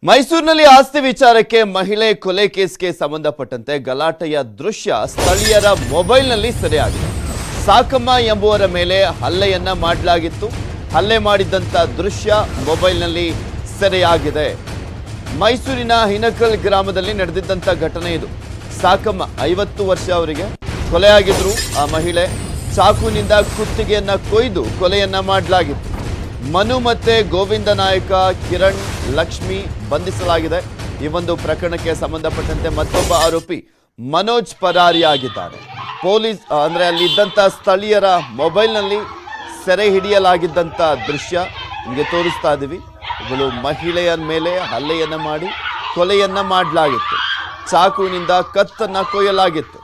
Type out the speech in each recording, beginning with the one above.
ಮೈಸೂರಿನಲ್ಲಿ ಆಸ್ತಿ ವಿಚಾರಕ್ಕೆ ಮಹಿಳೆ ಕೊಲೆ ಕೇಸ್ಗೆ ಸಂಬಂಧಪಟ್ಟಂತೆ ಗಲಾಟೆಯ ದೃಶ್ಯ ಸ್ಥಳೀಯರ ಮೊಬೈಲ್ನಲ್ಲಿ ಸೆರೆಯಾಗಿದೆ. ಸಾಕಮ್ಮ ಎಂಬುವರ ಮೇಲೆ ಹಲ್ಲೆಯನ್ನ ಮಾಡಲಾಗಿತ್ತು. ಹಲ್ಲೆ ಮಾಡಿದಂತ ದೃಶ್ಯ ಮೊಬೈಲ್ನಲ್ಲಿ ಸೆರೆಯಾಗಿದೆ. ಮೈಸೂರಿನ ಹಿನಕಲ್ ಗ್ರಾಮದಲ್ಲಿ ನಡೆದಿದ್ದಂತ ಘಟನೆ ಇದು. ಸಾಕಮ್ಮ 50 ವರ್ಷ ಅವರಿಗೆ ಕೊಲೆಯಾಗಿದ್ರು. ಆ ಮಹಿಳೆ ಚಾಕುನಿಂದ ಕುತ್ತಿಗೆಯನ್ನ ಕೊಯ್ದು ಕೊಲೆಯನ್ನ ಮಾಡಲಾಗಿತ್ತು. ಮನು ಮತ್ತೆ ಗೋವಿಂದ ನಾಯಕ, ಕಿರಣ್, ಲಕ್ಷ್ಮಿ ಬಂಧಿಸಲಾಗಿದೆ. ಈ ಒಂದು ಪ್ರಕರಣಕ್ಕೆ ಸಂಬಂಧಪಟ್ಟಂತೆ ಮತ್ತೊಬ್ಬ ಆರೋಪಿ ಮನೋಜ್ ಪರಾರಿಯಾಗಿದ್ದಾರೆ. ಪೊಲೀಸ್ ಅಂದ್ರೆ ಅಲ್ಲಿದ್ದಂಥ ಸ್ಥಳೀಯರ ಮೊಬೈಲ್ನಲ್ಲಿ ಸೆರೆ ಹಿಡಿಯಲಾಗಿದ್ದಂಥ ದೃಶ್ಯ ನಿಮಗೆ ತೋರಿಸ್ತಾ ಇದ್ದೀವಿ. ಇವಳು ಮಹಿಳೆಯ ಮೇಲೆ ಹಲ್ಲೆಯನ್ನ ಮಾಡಿ ಕೊಲೆಯನ್ನ ಮಾಡಲಾಗಿತ್ತು. ಚಾಕುವಿನಿಂದ ಕತ್ತನ್ನ ಕೊಯ್ಯಲಾಗಿತ್ತು.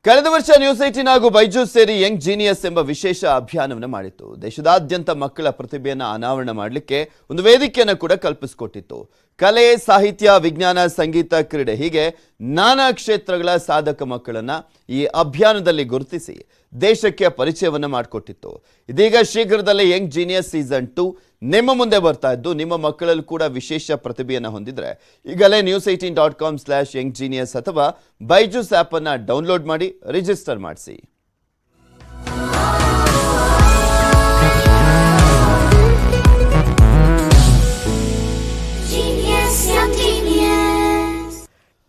ಕಳೆದ ವರ್ಷ ನ್ಯೂಸ್ 18 ಹಾಗೂ ಬೈಜೂಸ್ ಸೇರಿ ಯಂಗ್ ಜೀನಿಯಸ್ ಎಂಬ ವಿಶೇಷ ಅಭಿಯಾನವನ್ನು ಮಾಡಿತ್ತು. ದೇಶದಾದ್ಯಂತ ಮಕ್ಕಳ ಪ್ರತಿಭೆಯನ್ನು ಅನಾವರಣ ಮಾಡಲಿಕ್ಕೆ ಒಂದು ವೇದಿಕೆಯನ್ನು ಕೂಡ ಕಲ್ಪಿಸಿಕೊಟ್ಟಿತ್ತು. ಕಲೆ, ಸಾಹಿತ್ಯ, ವಿಜ್ಞಾನ, ಸಂಗೀತ, ಕ್ರೀಡೆ ಹೀಗೆ ನಾನಾ ಕ್ಷೇತ್ರಗಳ ಸಾಧಕ ಮಕ್ಕಳನ್ನ ಈ ಅಭಿಯಾನದಲ್ಲಿ ಗುರುತಿಸಿ ದೇಶಕ್ಕೆ ಪರಿಚಯವನ್ನ ಮಾಡಿಕೊಟ್ಟಿತ್ತು. ಇದೀಗ ಶೀಘ್ರದಲ್ಲೇ ಯಂಗ್ ಜೀನಿಯಸ್ ಸೀಸನ್ 2 ನಿಮ್ಮ ಮುಂದೆ ಬರ್ತಾ ಇದ್ದು, ನಿಮ್ಮ ಮಕ್ಕಳಲ್ಲಿ ಕೂಡ ವಿಶೇಷ ಪ್ರತಿಭೆಯನ್ನು ಹೊಂದಿದ್ರೆ ಈಗಲೇ news18.com/younggenius ಅಥವಾ ಬೈಜೂಸ್ ಆ್ಯಪ್ ಅನ್ನು ಡೌನ್ಲೋಡ್ ಮಾಡಿ ರಿಜಿಸ್ಟರ್ ಮಾಡಿಸಿ.